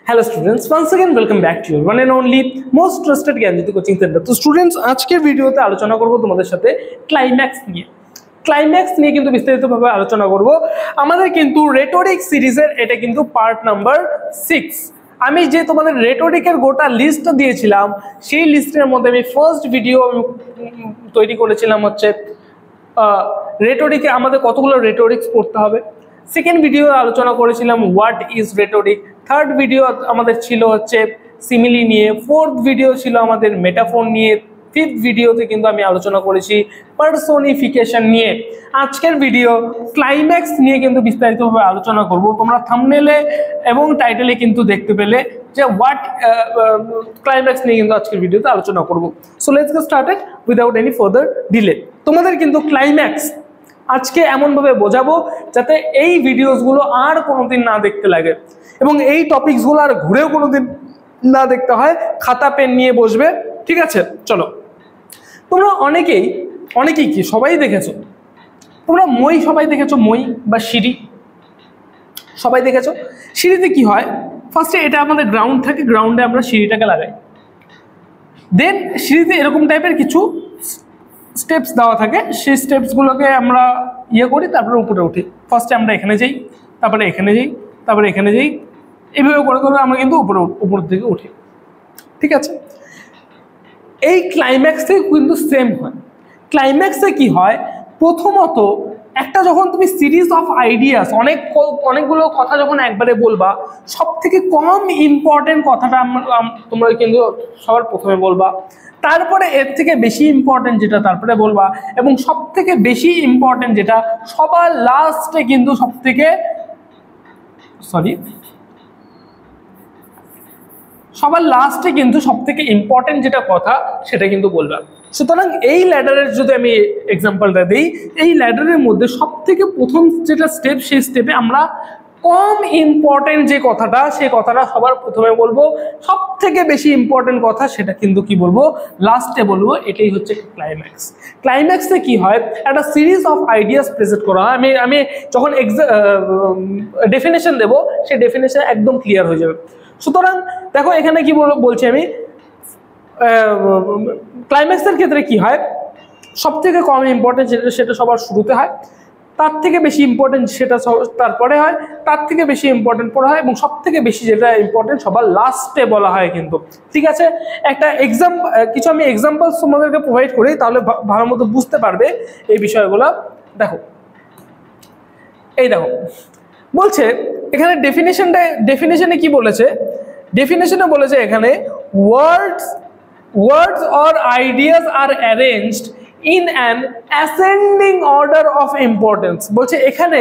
Hello students, once again welcome back to your one and only most trusted Gyanjyoti coaching centre. তো students আজকের ভিডিওতে আলোচনা করব তোমাদের সাথে ক্লাইম্যাক্স নিয়ে। ক্লাইম্যাক্স নিয়ে কিন্তু বিস্তারিতভাবে আলোচনা করব। আমাদের কিন্তু রেটরিক সিরিজের এটা কিন্তু পার্ট নাম্বার 6। আমি যে তোমাদের রেটরিকের গোটা লিস্ট দিয়েছিলাম সেই লিস্টের মধ্যে আমি ফার্স্ট ভিডিও তৈরি করেছিলাম হচ্ছে রেটরিকে আমাদের কতগুলো রেটরিক্স পড়তে হবে। সেকেন্ড ভিডিও আলোচনা করেছিলাম what is rhetoric. Third video আমাদের ছিল হচ্ছে সিমিলি নিয়ে। ফোর্থ ভিডিও ছিল আমাদের মেটাফোর নিয়ে। ফিফথ ভিডিওতে কিন্তু আমি আলোচনা করেছি পার্সোনিফিকেশন নিয়ে। আজকের ভিডিও ক্লাইম্যাক্স নিয়ে কিন্তু বিস্তারিতভাবে আলোচনা করব। তোমরা থাম্বনেলে এবং টাইটেলে কিন্তু দেখতে পেলে যে হোয়াট ক্লাইম্যাক্স নিয়ে কিন্তু আজকের ভিডিওতে আলোচনা করব। So let's get started without any further delay. তোমাদের কিন্তু ক্লাইম্যাক্স আজকে এমনভাবে বোঝাবো যাতে এই ভিডিওসগুলো আর কোনোদিন না দেখতে লাগে এবং এই টপিকসগুলো আর ঘুরেও কোনোদিন না দেখতে হয়। খাতা পেন নিয়ে বসবে, ঠিক আছে? চলো, তোমরা অনেকেই কি সবাই দেখেছো, তোমরা মই সবাই দেখেছো, মই বা সিঁড়ি সবাই দেখেছো। সিঁড়িতে কি হয়, ফার্স্টে এটা আমাদের গ্রাউন্ড থাকে, গ্রাউন্ডে আমরা সিঁড়িটাকে লাগাই। দেন সিঁড়িতে এরকম টাইপের কিছু স্টেপস দেওয়া থাকে, সেই স্টেপসগুলোকে আমরা করি, তারপরে উপরে উঠি। ফার্স্টে আমরা এখানে যাই, তারপরে এখানে যাই, তারপরে এখানে যাই, এইভাবে করে করে আমরা কিন্তু উপর দিকে উঠি, ঠিক আছে? এই ক্লাইম্যাক্সে কিন্তু সেম হয়। ক্লাইম্যাক্সে কি হয়, প্রথমত একটা যখন তুমি সিরিজ অফ আইডিয়াস অনেকগুলো কথা যখন একবারে বলবা, সব থেকে কম ইম্পর্টেন্ট কথাটা তোমরা কিন্তু সবার প্রথমে বলবা, তারপরে এর থেকে বেশি ইম্পর্টেন্ট যেটা তারপরে বলবা, এবং সব থেকে বেশি ইম্পর্টেন্ট যেটা সবার লাস্টে কিন্তু সব থেকে ইম্পর্টেন্ট যেটা কথা সেটা কিন্তু বলবা। সুতরাং এই ল্যাডারের যদি আমি এক্সাম্পলটা দিই, এই ল্যাডারের মধ্যে সব থেকে প্রথম যেটা স্টেপ, সেই স্টেপে আমরা কম ইম্পর্টেন্ট যে কথাটা, সেই কথাটা সবার প্রথমে বলবো। সব থেকে বেশি ইম্পর্টেন্ট কথা সেটা কিন্তু কি বলবো, লাস্টে বলবো। এটাই হচ্ছে ক্লাইম্যাক্স। ক্লাইম্যাক্সে কি হয়, একটা সিরিজ অফ আইডিয়াস প্রেজেন্ট করা হয়। আমি যখন ডেফিনেশন দেবো, সেই ডেফিনেশন একদম ক্লিয়ার হয়ে যাবে। সুতরাং দেখো এখানে কি বলছি আমি, ক্লাইম্যাক্সের ক্ষেত্রে কি হয়, সব থেকে কম ইম্পর্টেন্ট সেটা সবার শুরুতে হয়, তার থেকে বেশি ইম্পর্টেন্ট সেটা তারপরে হয়, তার থেকে বেশি ইম্পর্টেন্ট পরে হয়, এবং সব থেকে বেশি যেটা ইম্পর্টেন্ট সবার লাস্টে বলা হয় কিন্তু, ঠিক আছে? একটা কিছু আমি এক্সাম্পলস তোমাদেরকে প্রোভাইড করি, তাহলে ভালো মতো বুঝতে পারবে এই বিষয়গুলো। দেখো, এই দেখো বলছে এখানে ডেফিনেশনে কি বলেছে, ডেফিনেশনে বলেছে এখানে words or ideas are arranged in an ascending order of importance। বলছে এখানে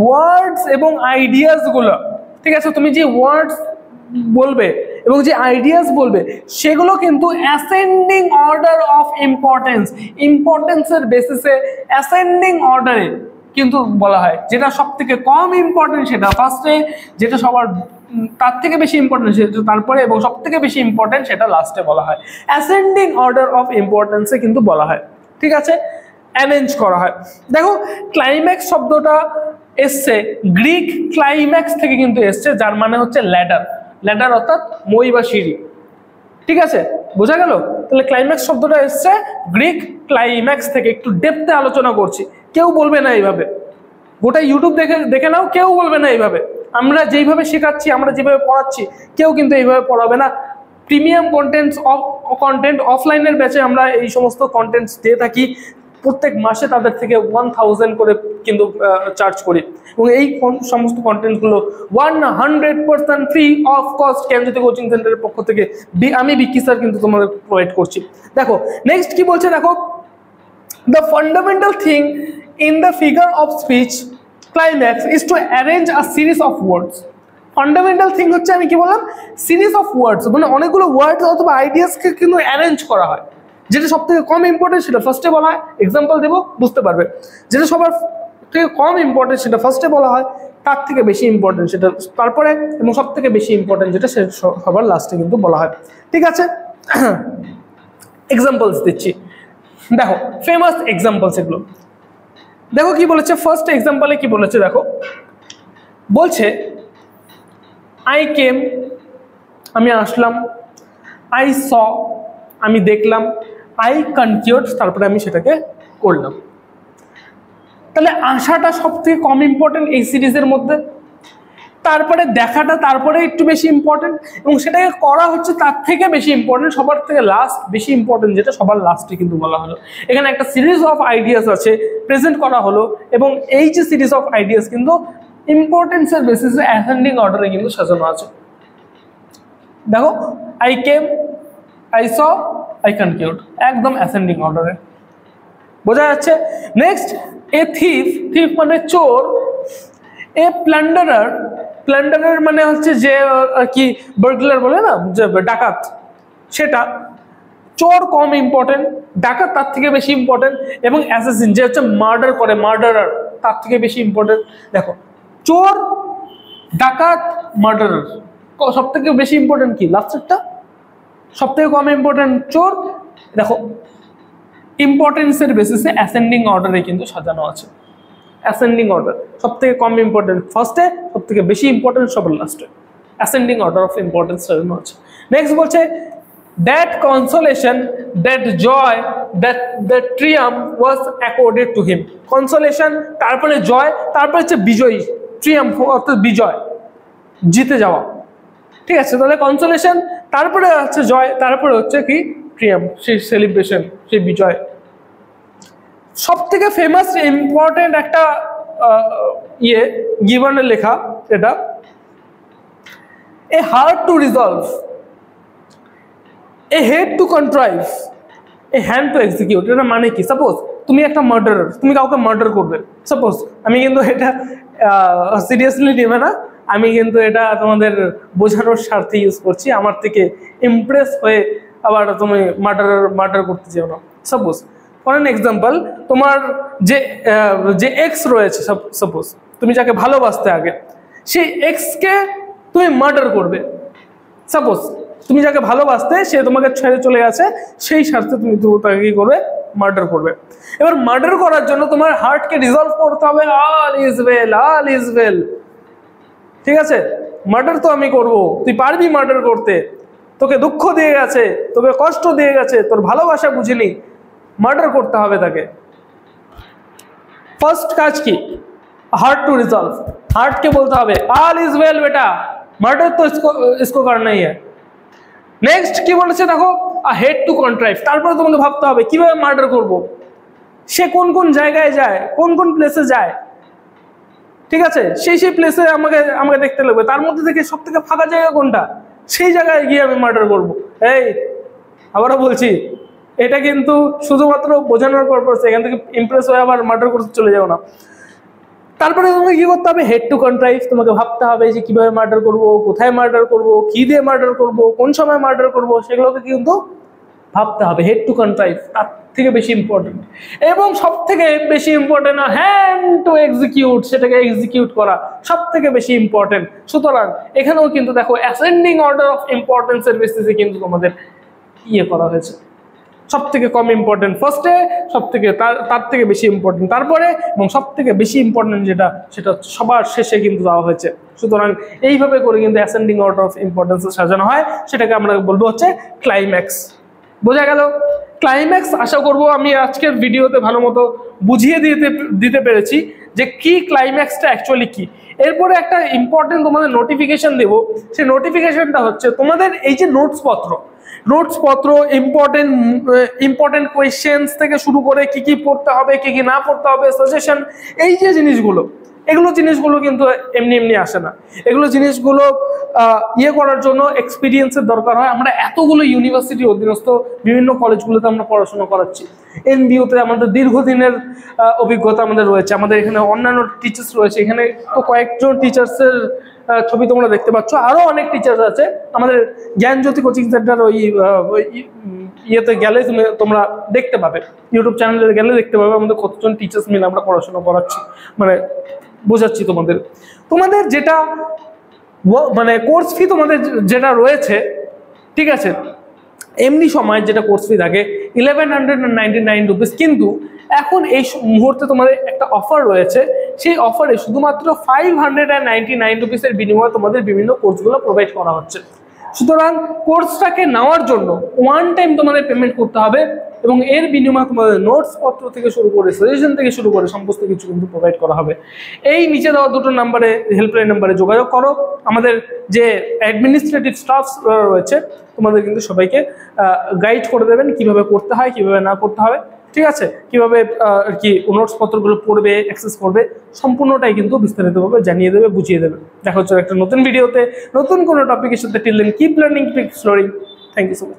ওয়ার্ডস এবং আইডিয়াস গুলো, ঠিক আছে, তুমি যে ওয়ার্ডস বলবে এবং যে আইডিয়াস বলবে সেগুলো কিন্তু অ্যাসেন্ডিং অর্ডার অফ ইম্পর্টেন্সের বেসিসে অ্যাসেন্ডিং অর্ডারে কিন্তু বলা হয়। যেটা সব থেকে কম ইম্পর্টেন্ট সেটা ফার্স্টে, যেটা সবার তার থেকে বেশি ইম্পর্টেন্ট সেটা তারপরে, এবং সব থেকে বেশি ইম্পর্টেন্ট সেটা লাস্টে বলা হয়। অ্যাসেন্ডিং অর্ডার অফ ইম্পর্টেন্সে কিন্তু বলা হয়, ঠিক আছে? অ্যারেঞ্জ করা হয়। দেখো ক্লাইম্যাক্স শব্দটা এসছে গ্রিক ক্লাইম্যাক্স থেকে কিন্তু এসছে, যার মানে হচ্ছে ল্যাডার অর্থাৎ মই বা সিঁড়ি, ঠিক আছে? বোঝা গেল? তাহলে ক্লাইম্যাক্স শব্দটা এসছে গ্রিক ক্লাইম্যাক্স থেকে। একটু ডেপথে আলোচনা করছি, কেউ বলবে না এইভাবে, গোটা ইউটিউব দেখে নাও, কেউ বলবে না এইভাবে। আমরা যেইভাবে শেখাচ্ছি, আমরা যেভাবে পড়াচ্ছি, কেউ কিন্তু এইভাবে পড়াবে না। প্রিমিয়াম কন্টেন্ট অফলাইনের ব্যাচে আমরা এই সমস্ত কন্টেন্টস দিয়ে থাকি। প্রত্যেক মাসে তাদের থেকে 1000 করে কিন্তু চার্জ করি, এবং এই সমস্ত কন্টেন্টগুলো 100% free of cost Gyanjyoti coaching সেন্টারের পক্ষ থেকে আমি বিকি স্যার কিন্তু তোমাদের প্রোভাইড করছি। দেখো নেক্সট কি বলছে, দেখো the fundamental thing in the figure of speech climax is to arrange a series of words। Fundamental thing হচ্ছে, আমি কি বললাম, সিরিজ অফ ওয়ার্ডস, মানে অনেকগুলো ওয়ার্ডস অথবা আইডিয়াসকে কিন্তু অ্যারেঞ্জ করা হয়। যেটা সব থেকে কম ইম্পর্টেন্ট সেটা ফার্স্টে বলা হয়, এক্সাম্পল দেবো বুঝতে পারবে। যেটা সবার থেকে কম ইম্পর্টেন্ট সেটা ফার্স্টে বলা হয়, তার থেকে বেশি ইম্পর্টেন্ট সেটা তারপরে, এবং সব থেকে বেশি ইম্পর্টেন্ট যেটা সেটা সবার লাস্টে কিন্তু বলা হয়, ঠিক আছে? এক্সাম্পলস দিচ্ছি, দেখো ফেমাস এক্সাম্পলস এগুলো। দেখো কি বলেছে, ফার্স্ট এক্সাম্পলে কি বলেছে, দেখো বলছে I came আমি আসলাম, আই স আমি দেখলাম, আই কনকিউড তারপরে আমি সেটাকে করলাম। তাহলে আসাটা সব থেকে কম ইম্পর্টেন্ট এই সিরিজের মধ্যে, তারপরে দেখাটা তারপরে একটু বেশি ইম্পর্টেন্ট, এবং সেটাকে করা হচ্ছে তার থেকে বেশি ইম্পর্টেন্ট, সবার থেকে লাস্ট বেশি ইম্পর্টেন্ট যেটা সবার লাস্টে কিন্তু বলা হলো। এখানে একটা সিরিজ অফ আইডিয়াস আছে প্রেজেন্ট করা হলো, এবং এই যে সিরিজ অফ আইডিয়াস কিন্তু ইম্পর্টেন্সের বেসিসে অ্যাসেন্ডিং অর্ডারে কিন্তু সাজানো আছে। দেখো, I came, I saw, I conquered, একদম অ্যাসেন্ডিং অর্ডারে, বোঝা যাচ্ছে। নেক্সট, এ থিফ, থিফ মানে চোর, এ প্ল্যান্ডারার, প্ল্যান্ডারার মানে হচ্ছে যে আর কি বার্গলার বলে না, যে ডাকাত, সেটা। চোর কম ইম্পর্টেন্ট, ডাকাত তার থেকে বেশি ইম্পর্টেন্ট, এবং অ্যাসাসিন যে হচ্ছে মার্ডার করে, মার্ডারার তার থেকে বেশি ইম্পর্টেন্ট। দেখো, চোর, ডাকাত, মার্ডারার, সব থেকে বেশি ইম্পর্টেন্ট কি লাস্টেরটা, সব থেকে কম ইম্পর্টেন্ট চোর। দেখো, ইম্পর্টেন্সের বেসিসে অ্যাসেন্ডিং অর্ডারে কিন্তু সাজানো আছে। অ্যাসেন্ডিং অর্ডার, সব থেকে কম ইম্পর্টেন্ট ফার্স্টে, সব থেকে বেশি ইম্পর্টেন্ট সবার লাস্টে, অ্যাসেন্ডিং অর্ডার অফ ইম্পর্টেন্স সাজানো আছে। নেক্সট বলছে, that consolation, that joy, that the triumph was accorded to him. Consolation, তারপরে জয়, তারপরে হচ্ছে বিজয়ী, ট্রিয়াম্ফ অর্থাৎ বিজয়, জিতে যাওয়া। ঠিক আছে, তাহলে কনসোলেশন, তারপরে হচ্ছে জয়, তারপরে হচ্ছে কি ট্রিয়াম্ফ, সেই সেলিব্রেশন, সেই বিজয়। সব থেকে ফেমাস ইম্পর্টেন্ট একটা গিভনের লেখা এটা, a heart to resolve, a head to contrive, a hand to execute. এটা মানে কি? সাপোজ তুমি একটা মার্ডারার, তুমি কাউকে মার্ডার করবে, সাপোজ, আমি কিন্তু এটা সিরিয়াসলি নেবে না, আমি কিন্তু এটা তোমাদের বোঝানোর স্বার্থে ইউজ করছি, আমার থেকে ইমপ্রেস হয়ে আবার তুমি মার্ডার করতে চাও না। সাপোজ ফর অ্যান এক্সাম্পল, তোমার যে এক্স রয়েছে, সাপোজ তুমি যাকে ভালোবাসতে আগে, সেই এক্সকে তুমি মার্ডার করবে। সাপোজ তুমি যাকে ভালোবাসতে, সে তোমাকে ছেড়ে চলে গেছে, সেই স্বার্থে তুমি তাকে কি করবে? মার্ডার করবে। এবার মার্ডার করার জন্য তোমার হার্টকে রিজলভ করতে হবে, all is well, all is well. ঠিক আছে, মার্ডার তো আমি করব, তুই পারবি মার্ডার করতে, তোকে দুঃখ দিয়ে গেছে, তোকে কষ্ট দিয়ে গেছে, তোর ভালোবাসা বুঝিনি, মার্ডার করতে হবে তাকে। ফার্স্ট কাজ কি? हार्ट टू रिजॉल्व, हार्ट के बोलते হবে ऑल इज वेल बेटा, মার্ডার তো इसको करना ही है। নেক্সট কি বলেছে দেখো, হেড টু কন্ট্রাইভ, তারপরে তোমাকে ভাবতে হবে কিভাবে মার্ডার করব, সে কোন কোন জায়গায় যায়, কোন কোন প্লেসে যায়। ঠিক আছে, সেই প্লেসে আমাকে দেখতে লাগবে, তার মধ্যে থেকে সব থেকে ফাঁকা জায়গা কোনটা, সেই জায়গায় গিয়ে আমি মার্ডার করব। এই আবারও বলছি, এটা কিন্তু শুধুমাত্র বোঝানোর পারপাস, এখান থেকে ইমপ্রেস হয়ে আবার মার্ডার করতে চলে যাও না। তারপরে তোমাকে কি করতে হবে? হেড টু কন্ট্রাইভ, তোমাকে ভাবতে হবে যে কিভাবে মার্ডার করব, কোথায় মার্ডার করব, কি দিয়ে মার্ডার করব, কোন সময় মার্ডার করব, সেগুলোকে কিন্তু ভাবতে হবে। হেড টু কন্ট্রাইভ তার থেকে বেশি ইম্পর্টেন্ট, এবং সব থেকে বেশি ইম্পর্টেন্ট হ্যান্ড টু এক্সিকিউট, সেটাকে এক্সিকিউট করা সব থেকে বেশি ইম্পর্টেন্ট। সুতরাং এখানেও কিন্তু দেখো অ্যাসেন্ডিং অর্ডার অফ ইম্পর্টেন্সের বেসিসে কিন্তু তোমাদের করা হয়েছে। সব থেকে কম ইম্পর্টেন্ট ফার্স্টে, সব থেকে তার থেকে বেশি ইম্পর্টেন্ট তারপরে, এবং সব থেকে বেশি ইম্পর্টেন্ট সেটা সবার শেষে কিন্তু দেওয়া হয়েছে। সুতরাং এইভাবে করে কিন্তু অ্যাসেন্ডিং অর্ডার অফ ইম্পর্টেন্স সাজানো হয়, সেটাকে আমরা বলবো হচ্ছে ক্লাইম্যাক্স। বোঝা গেল? ক্লাইম্যাক্স আশা করব আমি আজকের ভিডিওতে ভালো মতো বুঝিয়ে দিতে পেরেছি যে কি ক্লাইম্যাক্সটা অ্যাকচুয়ালি কি। এরপরে একটা ইম্পর্টেন্ট তোমাদের নোটিফিকেশন দেবো, সেই নোটিফিকেশনটা হচ্ছে তোমাদের এই যে নোটসপত্র ইম্পর্টেন্ট কোয়েশ্চেন্স থেকে শুরু করে কি কি পড়তে হবে, কি কি না পড়তে হবে, সাজেশন, এই যে জিনিসগুলো কিন্তু এমনি আসে না। এগুলো জিনিসগুলো করার জন্য এক্সপিরিয়েন্সের দরকার হয়। আমরা এতগুলো ইউনিভার্সিটির অধীনস্থ বিভিন্ন কলেজগুলোতে আমরা পড়াশোনা করাচ্ছি, এনবিইউতে আমাদের দীর্ঘদিনের অভিজ্ঞতা আমাদের রয়েছে, আমাদের এখানে অন্যান্য টিচার্স রয়েছে, এখানে তো কয়েকজন টিচার্সের ছবি তোমরা দেখতে পাচ্ছ, আরো অনেক টিচার্স আছে। আমাদের জ্ঞানজ্যোতি কোচিং সেন্টার ওই গেলে তোমরা দেখতে পাবে, ইউটিউব চ্যানেলে গেলে দেখতে পাবে আমাদের কতজন টিচার্স মিলে আমরা পড়াশোনা করাচ্ছি, মানে বোঝাচ্ছি তোমাদের যেটা মানে কোর্স ফি তোমাদের যেটা রয়েছে, ঠিক আছে, এমনি সময় যেটা কোর্স ফি থাকে 1199 রুপিস, কিন্তু এখন এই মুহূর্তে তোমাদের একটা অফার রয়েছে, সেই অফারে শুধুমাত্র 599 রুপিসের বিনিময়ে তোমাদের বিভিন্ন কোর্সগুলো প্রোভাইড করা হচ্ছে। সুতরাং কোর্সটাকে নেওয়ার জন্য ওয়ান টাইম তোমাদের পেমেন্ট করতে হবে এবং এর বিনিময়ে তোমাদের নোটস পত্র থেকে শুরু করে সাজেশন থেকে শুরু করে সমস্ত কিছু কিন্তু প্রোভাইড করা হবে। এই নিচে দেওয়া দুটো নাম্বারে, হেল্পলাইন নাম্বারে যোগাযোগ করো। আমাদের যে অ্যাডমিনিস্ট্রেটিভ স্টাফ রয়েছে তোমাদের কিন্তু সবাইকে গাইড করে দেবেন কিভাবে করতে হয়, কিভাবে না করতে হবে, ঠিক আছে, কিভাবে আর কি নোটস পত্রগুলো পড়বে, অ্যাক্সেস করবে, সম্পূর্ণটাই কিন্তু বিস্তারিতভাবে জানিয়ে দেবে, বুঝিয়ে দেবে। দেখা হচ্ছে একটা নতুন ভিডিওতে নতুন কোনো টপিকের সাথে। Till then keep learning, keep exploring. Thank you so much.